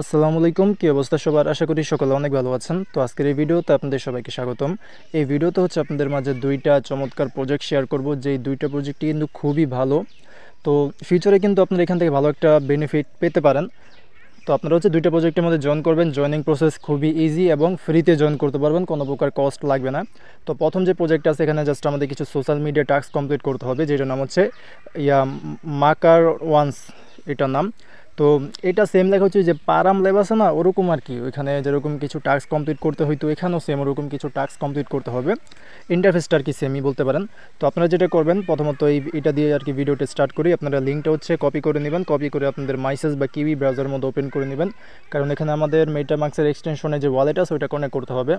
আসসালামু আলাইকুম, কি অবস্থা সবার? আশা করি সকলে অনেক ভালো আছেন। তো আজকের এই ভিডিওতে আপনাদের সবাইকে স্বাগতম। এই ভিডিওতে হচ্ছে আপনাদের মাঝে দুইটা চমৎকার প্রজেক্ট শেয়ার করব, যেই দুইটা প্রজেক্টই কিন্তু খুবই ভালো। তো ফিউচারে কিন্তু আপনারা এখান থেকে ভালো একটা বেনিফিট পেতে পারেন। তো আপনারা হচ্ছে দুইটা প্রজেক্টের মধ্যে জয়েন করবেন। জয়েনিং প্রসেস খুবই ইজি এবং ফ্রিতে জয়েন করতে পারবেন, কোনো প্রকার কস্ট লাগবে না। তো প্রথম যে প্রজেক্ট আছে, এখানে জাস্ট আমাদের কিছু সোশ্যাল মিডিয়া টাস্ক কমপ্লিট করতে হবে, যেটার নাম হচ্ছে মাকার ওয়ান্স, এটার নাম। তো এটা সেম লেখা হচ্ছে যে পারাম ল্যাব আছে না, ওরকম আর কি। ওইখানে যেরকম কিছু টাস্ক কমপ্লিট করতে হইতো, এখানেও সেম ওরকম কিছু টাস্ক কমপ্লিট করতে হবে। ইন্টারফেসটা আর কি সেমই বলতে পারেন। তো আপনারা যেটা করবেন, প্রথমত এটা দিয়ে আর কি ভিডিওটা স্টার্ট করি। আপনারা লিঙ্কটা হচ্ছে কপি করে নেবেন, কপি করে আপনাদের মাইসেস বা কিউই ব্রাউজারের মধ্যে ওপেন করে নেবেন, কারণ এখানে আমাদের মেটামাক্সের এক্সটেনশনে যে ওয়ালেট আছে ওইটা কানেক্ট করতে হবে।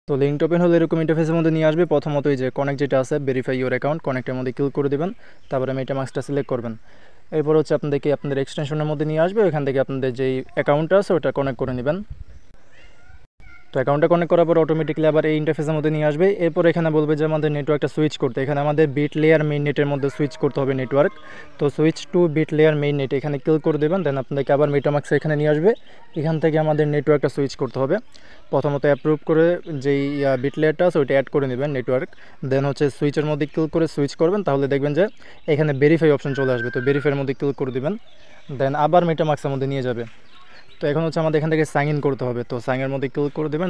তো লিঙ্কটা ওপেন হলে এরকম ইন্টারফেসের মধ্যে নিয়ে আসবে। প্রথমত এই যে কানেক্ট যেটা আছে, ভেরিফাই ইউর অ্যাকাউন্ট, কানেক্টের মধ্যে ক্লিক করে দেবেন। তারপরে মেটামাক্সটা সিলেক্ট করবেন। এরপর হচ্ছে আপনাদেরকে আপনাদের এক্সটেনশনের মধ্যে নিয়ে আসবে, ওখান থেকে আপনাদের যেই অ্যাকাউন্টটা আছে ওটা কানেক্ট করে নেবেন। তো অ্যাকাউন্টটা কানেক্ট করার পর অটোমেটিক্যালি আবার এই ইন্টারফেসের মধ্যে নিয়ে আসবে। এরপর এখানে বলবে যে আমাদের নেটওয়ার্কটা সুইচ করতে, এখানে আমাদের বিট লেয়ার মেইন নেটের মধ্যে সুইচ করতে হবে নেটওয়ার্ক। তো switch to bit layer main net এখানে ক্লিক করে দেবেন। দেন আপনাদেরকে আবার মেটামাক্স এখানে নিয়ে আসবে, এখান থেকে আমাদের নেটওয়ার্কটা সুইচ করতে হবে। প্রথমত অ্যাপ্রুভ করে যেই বিট লেয়ারটা আছে ওইটা অ্যাড করে নেবেন নেটওয়ার্ক। দেন হচ্ছে সুইচের মধ্যে ক্লিক করে সুইচ করবেন, তাহলে দেখবেন যে এখানে ভেরিফাই অপশন চলে আসবে। তো ভেরিফাইয়ের মধ্যে ক্লিক করে দেবেন, দেন আবার মেটামাক্সের মধ্যে নিয়ে যাবে। তো এখন হচ্ছে আমাদের এখান থেকে সাইন ইন করতে হবে। তো সাইনের মধ্যে ক্লিক করে দেবেন।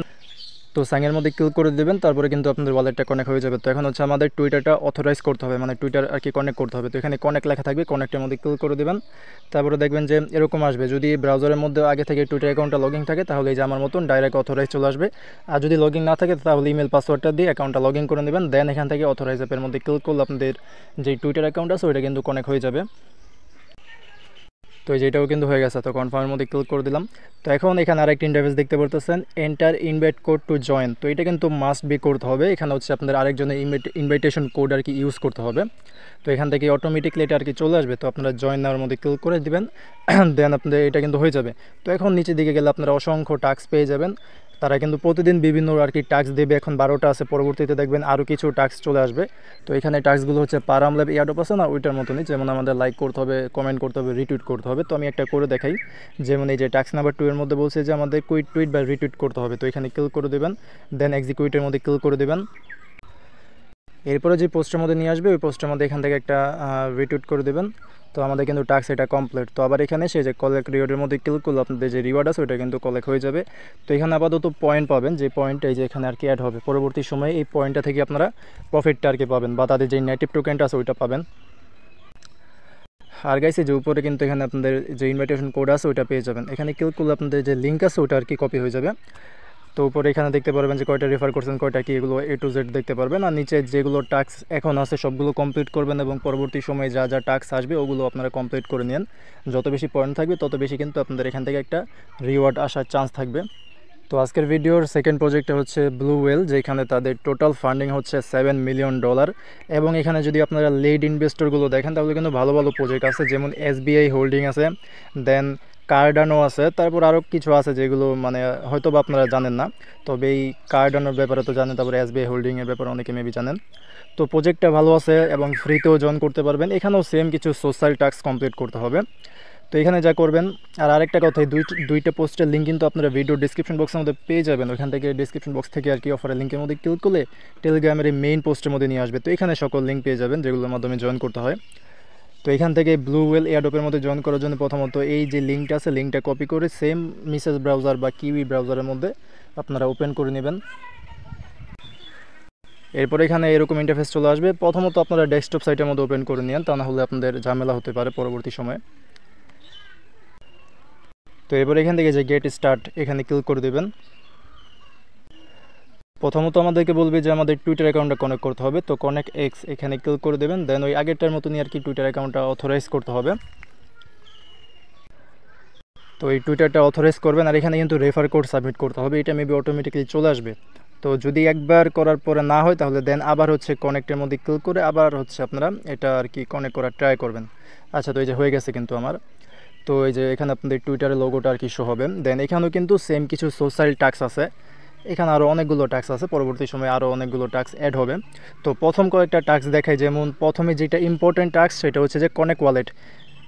তো সাইনের মধ্যে ক্লিক করে দেবেন, তারপরে কিন্তু আপনাদের ওয়ালেটটা কানেক্ট হয়ে যাবে। তো এখন হচ্ছে আমাদের টুইটারটা অথরাইজ করতে হবে, মানে টুইটার আর কি কানেক্ট করতে হবে। তো এখানে কানেক্ট লেখা থাকবে, কানেক্টের মধ্যে ক্লিক করে দেবেন। তারপরে দেখবেন যে এরকম আসবে। যদি ব্রাউজারের মধ্যে আগে থেকে টুইটার অ্যাকাউন্টটা লগইন থাকে, তাহলে এই যে আমার মতন ডাইরেক্ট অথরাইজ চলে আসবে। আর যদি লগইন না থাকে, তাহলে ইমেল পাসওয়ার্ডটা দিয়ে অ্যাকাউন্টটা লগইন করে নেবেন। দেন এখান থেকে অথরাইজ অ্যাপের মধ্যে ক্লিক করলে আপনাদের যে টুইটার অ্যাকাউন্ট আছে ওইটা কিন্তু কানেক্ট হয়ে যাবে। তো যেটাও কিন্তু হয়ে গেছে। তো কনফার্মের মধ্যে ক্লিক করে দিলাম। তো এখন এখানে আরেকটা ইন্টারফেস দেখতে পারতেছেন, enter invite code to join. তো এটা কিন্তু মাস্ট বি করতে হবে। এখানে হচ্ছে আপনাদের আরেকজনের ইনভাইটেশন কোড আর কি ইউজ করতে হবে। তো এখান থেকে অটোমেটিকলি এটা আর কি চলে আসবে। তো আপনারা জয়েন নেওয়ার মধ্যে ক্লিক করে দিবেন, দেন আপনাদের এটা কিন্তু হয়ে যাবে। তো এখন নিচের দিকে গেলে আপনারা অসংখ্য টাস্ক পেয়ে যাবেন। তারা কিন্তু প্রতিদিন বিভিন্ন আর কি টাস্ক দেবে। এখন 12টা আছে, পরবর্তীতে দেখবেন আরও কিছু টাস্ক চলে আসবে। তো এখানে টাস্কগুলো হচ্ছে পারাম ল্যাব ইয়াডপ আছে না, ওইটার মতনই। যেমন আমাদের লাইক করতে হবে, কমেন্ট করতে হবে, রিটুইট করতে হবে। তো আমি একটা করে দেখাই। যেমন এই যে টাস্ক নাম্বার 2 এর মধ্যে বলছে যে আমাদের টুইট বা রিটুইট করতে হবে। তো এখানে ক্লিক করে দেবেন, দেন এক্সিকিউটের মধ্যে ক্লিক করে দেবেন। এরপরে যে পোস্টের মধ্যে নিয়ে আসবে, ওই পোস্টের মধ্যে এখান থেকে একটা রিটুইট করে দেবেন। তো আমাদের কিন্তু টাস্ক এটা কমপ্লিট। তো আবার এখানে সেই যে কলেক্ট রিওয়ার্ডের মধ্যে ক্লিক করলে আপনাদের যে রিওয়ার্ড আছে ওইটা কিন্তু কলেক্ট হয়ে যাবে। তো এখানে আপাতত পয়েন্ট পাবেন, যে পয়েন্ট এই যে এখানে আর কি অ্যাড হবে। পরবর্তী সময়ে এই পয়েন্টটা থেকে আপনারা প্রফিটটা আর কি পাবেন, বা তাদের যে নেটিভ টোকেনটা আছে ওইটা পাবেন। আর গাইছে যে উপরে কিন্তু এখানে আপনাদের যে ইনভাইটেশন কোড আছে ওইটা পেয়ে যাবেন। এখানে ক্লিক করলে আপনাদের যে লিঙ্ক আছে ওটা আর কি কপি হয়ে যাবে। তো উপরে এখানে দেখতে পারবেন যে কয়টা রেফার করছেন, কয়টা কি, এগুলো A to Z দেখতে পারবেন। আর নিচে যেগুলো টাস্ক এখন আছে সবগুলো কমপ্লিট করবেন, এবং পরবর্তী সময়ে যা যা টাস্ক আসবে ওগুলো আপনারা কমপ্লিট করে নেন। যত বেশি পয়েন্ট থাকবে তত বেশি কিন্তু আপনাদের এখান থেকে একটা রিওয়ার্ড আসার চান্স থাকবে। তো আজকের ভিডিওর সেকেন্ড প্রজেক্টটা হচ্ছে ব্লু ওয়েল, যেখানে তাদের টোটাল ফান্ডিং হচ্ছে $7 মিলিয়ন। এবং এখানে যদি আপনারা লিড ইনভেস্টরগুলো দেখেন, তাহলে কিন্তু ভালো ভালো প্রজেক্ট আছে, যেমন SBI হোল্ডিং আছে, দেন কার্ডানো আছে, তারপর আরও কিছু আছে যেগুলো মানে হয়তো বা আপনারা জানেন না। তবে এই কার্ডানোর ব্যাপারে তো জানেন, তারপরে SBI হোল্ডিংয়ের ব্যাপারে অনেকে মেবি জানেন। তো প্রজেক্টটা ভালো আছে এবং ফ্রিতেও জয়েন করতে পারবেন। এখানেও সেম কিছু সোশ্যাল টাস্ক কমপ্লিট করতে হবে। তো এখানে যা করবেন, আর আরেকটা কথা, দুইটা পোস্টের লিঙ্ক কিন্তু আপনারা ভিডিও ডিসক্রিপশন বক্সের মধ্যে পেয়ে যাবেন। ওইখান থেকে ডিসক্রিপশন বক্স থেকে আর কি অফারের লিঙ্কের মধ্যে ক্লিক করলে টেলিগ্রামের এই মেইন পোস্টের মধ্যে নিয়ে আসবে। তো এখানে সকল লিঙ্ক পেয়ে যাবেন যেগুলোর মাধ্যমে জয়েন করতে হয়। তো এখান থেকে ব্লু ওয়েল এয়ারড্রপের মধ্যে জয়েন করার জন্য প্রথমত এই যে লিঙ্কটা আছে, লিঙ্কটা কপি করে সেম মিসেস ব্রাউজার বা কিউই ব্রাউজারের মধ্যে আপনারা ওপেন করে নেবেন। এরপর এখানে এরকম ইন্টারফেস চলে আসবে। প্রথমত আপনারা ডেস্কটপ সাইটের মধ্যে ওপেন করে নেন, তা না হলে আপনাদের ঝামেলা হতে পারে পরবর্তী সময়ে। তো এরপর এখান থেকে যে গেট স্টার্ট এখানে ক্লিক করে দেবেন। প্রথমত আমাদেরকে বলবে যে আমাদের টুইটার অ্যাকাউন্টটা কানেক্ট করতে হবে। তো কানেক্ট এক্স এখানে ক্লিক করে দেবেন, দেন ওই আগেরটার মতনই আর কি টুইটার অ্যাকাউন্টটা অথরাইজ করতে হবে। তো এই টুইটারটা অথরাইজ করবেন, আর এখানে কিন্তু রেফার কোড সাবমিট করতে হবে। এটা মেবি অটোমেটিক্যালি চলে আসবে। তো যদি একবার করার পরে না হয়, তাহলে দেন আবার হচ্ছে কানেক্টের মধ্যে ক্লিক করে আবার হচ্ছে আপনারা এটা আর কি কানেক্ট করার ট্রাই করবেন। আচ্ছা, তো এই যে হয়ে গেছে কিন্তু আমার। তো এই যে এখানে আপনাদের টুইটারের লোগোটা আর কি শো হবে। দেন এখানেও কিন্তু সেম কিছু সোশ্যাল টাস্ক আছে। এখানে আরও অনেকগুলো টাস্ক আছে, পরবর্তী সময়ে আরও অনেকগুলো টাস্ক অ্যাড হবে। তো প্রথম কয়েকটা টাস্ক দেখায়, যেমন প্রথমে যেটা ইম্পর্টেন্ট টাস্ক সেটা হচ্ছে যে কানেক্ট ওয়ালেট।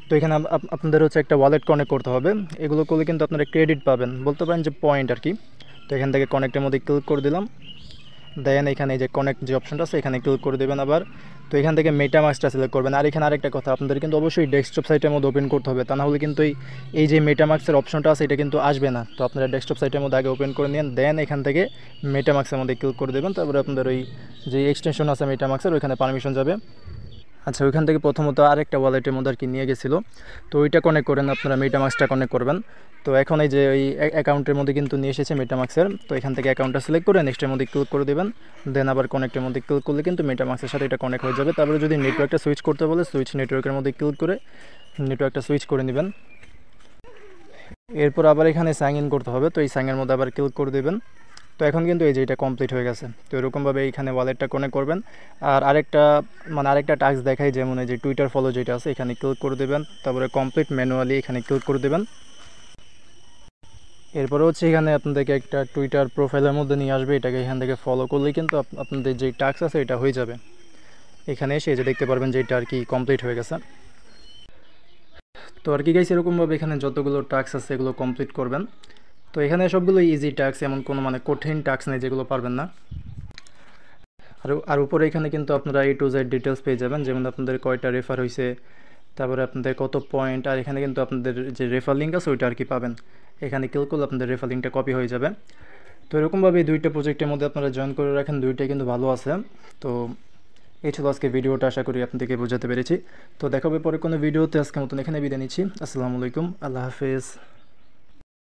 তো এখানে আপনাদের হচ্ছে একটা ওয়ালেট কানেক্ট করতে হবে। এগুলো করলে কিন্তু আপনারা ক্রেডিট পাবেন, বলতে পারেন যে পয়েন্ট আর কি। তো এখান থেকে কানেক্টের মধ্যে ক্লিক করে দিলাম, দেন এখানে যে কানেক্ট যে অপশনটা আছে এখানে ক্লিক করে দেবেন আবার। তো এখান থেকে মেটামাস্কটা সিলেক্ট করবেন। আর এখানে আরেকটা কথা, আপনাদের কিন্তু অবশ্যই ডেস্কটপ সাইটের মধ্যে ওপেন করতে হবে, তা না হলে কিন্তু এই যে মেটামাস্কের অপশনটা আছে এটা কিন্তু আসবে না। তো আপনারা ডেস্কটপ সাইটের মধ্যে আগে ওপেন করে নিন, দেন এখান থেকে মেটামাস্কের মধ্যে ক্লিক করে দেবেন। তারপরে আপনাদের ওই যে এক্সটেনশন আছে মেটামাস্কের ওইখানে পারমিশন যাবে। আচ্ছা, ওইখান থেকে প্রথমত আরেকটা ওয়ালেটের মধ্যে আর কি নিয়ে গেছিলো, তো ওইটা কানেক্ট করেন, আপনারা মেটামাস্কটা কানেক্ট করবেন। তো এখন এই যে ওই অ্যাকাউন্টের মধ্যে কিন্তু নিয়ে এসেছে মেটামাস্কের। তো এখান থেকে অ্যাকাউন্টটা সিলেক্ট করে নেক্সটের মধ্যে ক্লিক করে দেবেন, দেন আবার কানেক্টের মধ্যে ক্লিক করলে কিন্তু মেটামাস্কের সাথে এটা কানেক্ট হয়ে যাবে। তারপরে যদি নেটওয়ার্কটা সুইচ করতে বলে সুইচ নেটওয়ার্কের মধ্যে ক্লিক করে নেটওয়ার্কটা সুইচ করে নেবেন। এরপর আবার এখানে সাইন ইন করতে হবে, তো এই সাইনের মধ্যে আবার ক্লিক করে দেবেন। তো এখন কিন্তু এই যে এটা কমপ্লিট হয়ে গেছে। তো এরকমভাবে এইখানে ওয়ালেটটা কানেক্ট করবেন। আর আরেকটা টাস্ক দেখাই, যেমন এই যে টুইটার ফলো যেটা আছে এখানে ক্লিক করে দেবেন, তারপরে কমপ্লিট ম্যানুয়ালি এখানে ক্লিক করে দেবেন। এরপরে হচ্ছে এখানে আপনাদেরকে একটা টুইটার প্রোফাইলের মধ্যে নিয়ে আসবে, এটাকে এখান থেকে ফলো করলেই কিন্তু আপনাদের যে টাস্ক আছে এটা হয়ে যাবে। এখানে এসে যে দেখতে পারবেন যে এটা আর কি কমপ্লিট হয়ে গেছে। তো আর কি গাইস, এরকমভাবে এখানে যতগুলো টাস্ক আছে এগুলো কমপ্লিট করবেন। তো এখানে সবগুলো ইজি টাস্ক, এমন কোনো কঠিন টাস্ক নেই যেগুলো পারবেন না। আর উপরে এখানে কিন্তু আপনারা A to Z ডিটেলস পেয়ে যাবেন, যেমন আপনাদের কয়টা রেফার হয়েছে, তারপরে আপনাদের কত পয়েন্ট, আর এখানে কিন্তু আপনাদের যে রেফার লিঙ্ক আছে ওইটা আর কি পাবেন। এখানে ক্লিক করলে আপনাদের রেফার লিঙ্কটা কপি হয়ে যাবে। তো এরকমভাবে এই দুইটা প্রজেক্টের মধ্যে আপনারা জয়েন করে রাখেন, দুইটাই কিন্তু ভালো আছে। তো এই ছিল আজকে ভিডিওটা, আশা করি আপনাদেরকে বোঝাতে পেরেছি। তো দেখাবে পরে কোনো ভিডিওতে, আজকের মতন এখানে বিদায় নিচ্ছি। আসসালামু আলাইকুম, আল্লাহ হাফেজ।